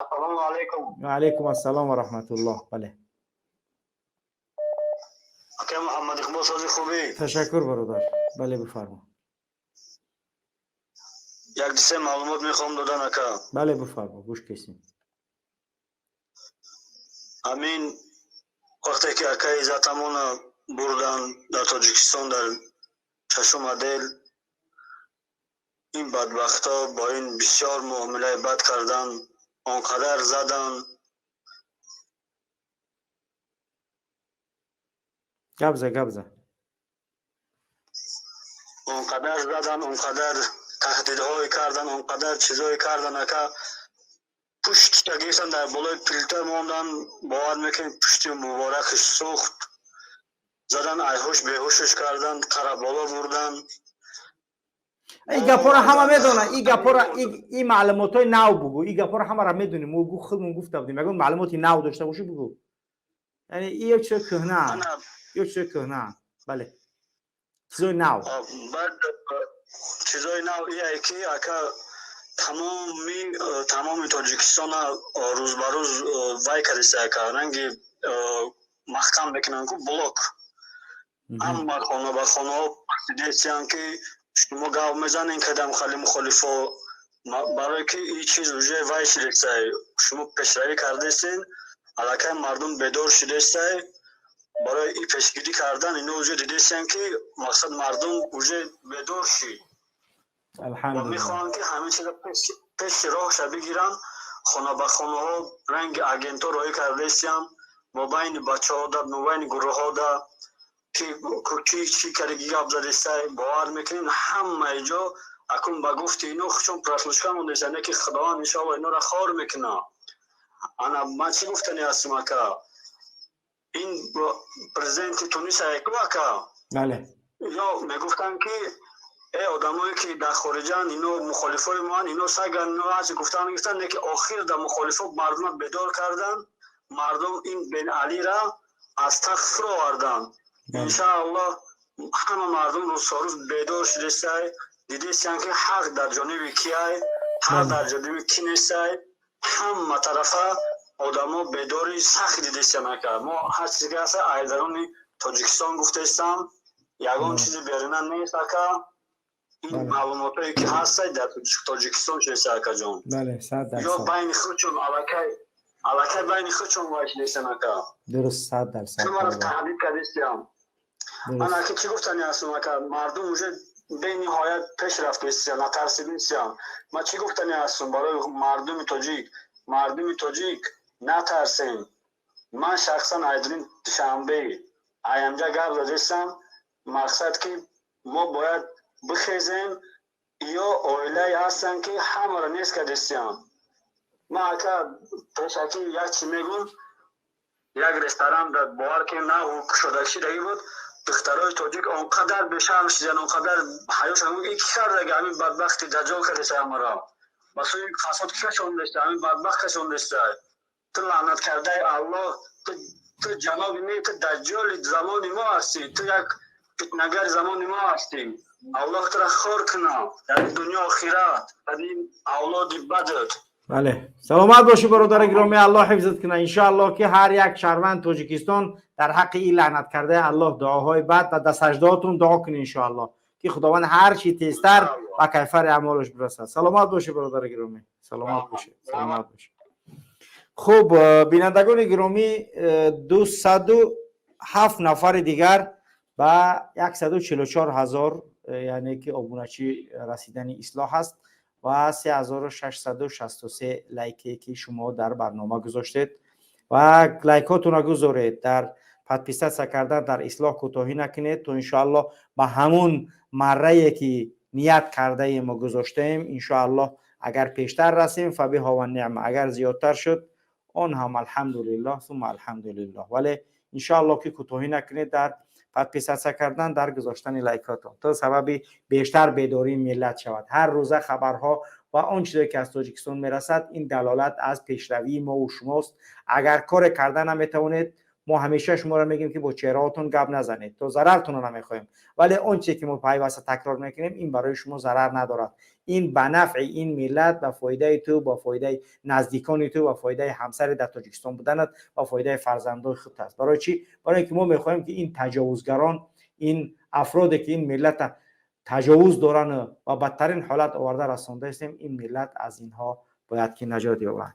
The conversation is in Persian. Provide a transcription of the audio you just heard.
السلام علیکم. و علیکم السلام و رحمت الله. بله اکه محمد اقبال سازی خوبی؟ تشکر برادر. بله بفرما. یک دیسه معلومات میخوام دادن اکا. بله بفرما گوش کسیم. امین وقتی که اکا عزتمون بردن در تاجیکستان در چشم دل، این بدبختا با این بسیار معامله بد کردن، آنقدر زدن. گبزه اونقدر زدن، اونقدر تهدیدهای کردن، اونقدر چیزهای کردن اکا پشت گیسن در بالای پیلتر موندن. باور میکنید پشتی مبارکش سوخت، زدن ایهوش بیهوشش کردن، قربالا بردن. این گپا رو همه میدونه. این گپا رو این معلوماتای نو بگو. این گپا رو همه را میدونیم. ما خودمون گفته بودیم اگه معلوماتی نو داشته باشی بگو. یعنی این یک چیز کهنه. یک چیز کهنه. بله چیزای نو. بعد چیزای نو ایه که اکا تمام تاجیکستان روز به روز وای کردیسته اکا رنگی محکم بکنن که بلوک. اما خانه به خانه دیدیستیم که شما گاو میزنین که دم خالی مخالفا برای که این چیز وجه وای شدیسته شما پیشروی کردیستین علاقه مردم بدور شدیسته برای این پیشگیری کردن اینو وجه دیدیستیم که مقصد مردم وجه بدور شید و میخوان که همین چیز پیش راهش بگیرن. خانه به خانه ها رنگ اگنت ها رای کردیستیم و بین بچه ها در نوین گروه ها در که چی کرگی گاب زدیسته باور میکنین همه جا اکن با گفت اینو چون پرسلوشکا موندیسته که خدا انشاءالله اینو را خار میکنه. انا من چی گفتنی هستم اکا این پرزیدنت تونیس ایکو اکا بله یا میگفتن که ای آدمایی که در خارجن اینو مخالفای ما اینو سگن اینو از گفتن که آخر در مخالفا مردم بدار کردن، مردم این بن علی را از تخت فرو آوردن. انشاءالله همه مردم روز بیدار شده دیدیستن که حق در جانب کیه، حق در جانب کی نیسته. همه طرفه آدما بیداری سخت دیدیستن که ما هر چیزی که هست ایدرون تاجیکستان گفته استم یگان چیزی بیرونن نیست که این معلوماتی که هست در تاجیکستان شده که جان. بله 100%. یا بین خودشون علاقه بین خودشون واش نیستن که درست 100%. شما را تحلیل کردیستم. من که چی گفتنی هستم که مردم اونجا به نهایت پیش رفت بسیار نترسید نیستم. من چی گفتنی هستم برای مردم تاجیک نترسین. من شخصا ایدرین شنبه اینجا گرد دادیستم مقصد که ما باید بخیزیم یا اویله هستن که همه را نیست کردیستم. من که پیشکی یک چی میگم یک رستوران در باور که نه شده شده بود دخترای تاجیک آنقدر بشرم شدن آنقدر حیاش همون یک کرده که همین بدبختی دجال کردیسته همه را بس این خاصات کشون داشته همین بدبخت کشون داشته. تو لعنت کرده الله تو جناب می تو دجال زمان ما هستی، تو یک فتنگر زمان ما هستی. الله تو را خور کنه در دنیا آخرت در این اولاد بدت. بله سلامت باشی برادر گرامی. الله حفظت کنه ان الله که هر یک شهروند تاجیکستان در حق این لعنت کرده الله دعاهای بعد و در سجداتون دعا کنه ان الله که خداوند هر چی تیزتر و کیفر اعمالش برسد. سلامت باشی برادر گرامی. سلامت باشی. سلامت باشی. خب بینندگان گرامی 207 نفر دیگر و 144,000 یعنی که ابونچی رسیدن اصلاح است و 3663 لایکی که شما در برنامه گذاشتید و لایکاتون را گذارید در پادپیستا کردن در اصلاح کوتاهی نکنید تو انشاءالله با همون مره که نیت کرده ما گذاشتیم انشاءالله اگر پیشتر رسیم فبها و نعمه اگر زیادتر شد اون هم الحمدلله ثم الحمدلله ولی انشاءالله که کوتاهی نکنید در پادپیستا کردن در گذاشتن لایکاتون تا سبب بیشتر بیداری ملت شود. هر روزه خبرها و آن چیزی که از تاجیکستان میرسد این دلالت از پیشروی ما و شماست. اگر کار کردن نمیتونید ما همیشه شما را میگیم که با چهرهاتون گپ نزنید، تو ضررتون رو نمیخوایم، ولی اون چیزی که ما پیوسته تکرار میکنیم این برای شما ضرر ندارد، این به نفع این ملت، به فایده تو، با فایده نزدیکان تو، با فایده همسر در تاجیکستان بودنت، با فایده فرزندان خودت است. برای چی؟ برای اینکه ما میخوایم که این تجاوزگران، این افرادی که این ملت تجاوز دارن و بدترین حالت آورده رسانده هستیم، این ملت از اینها باید که نجات یابد.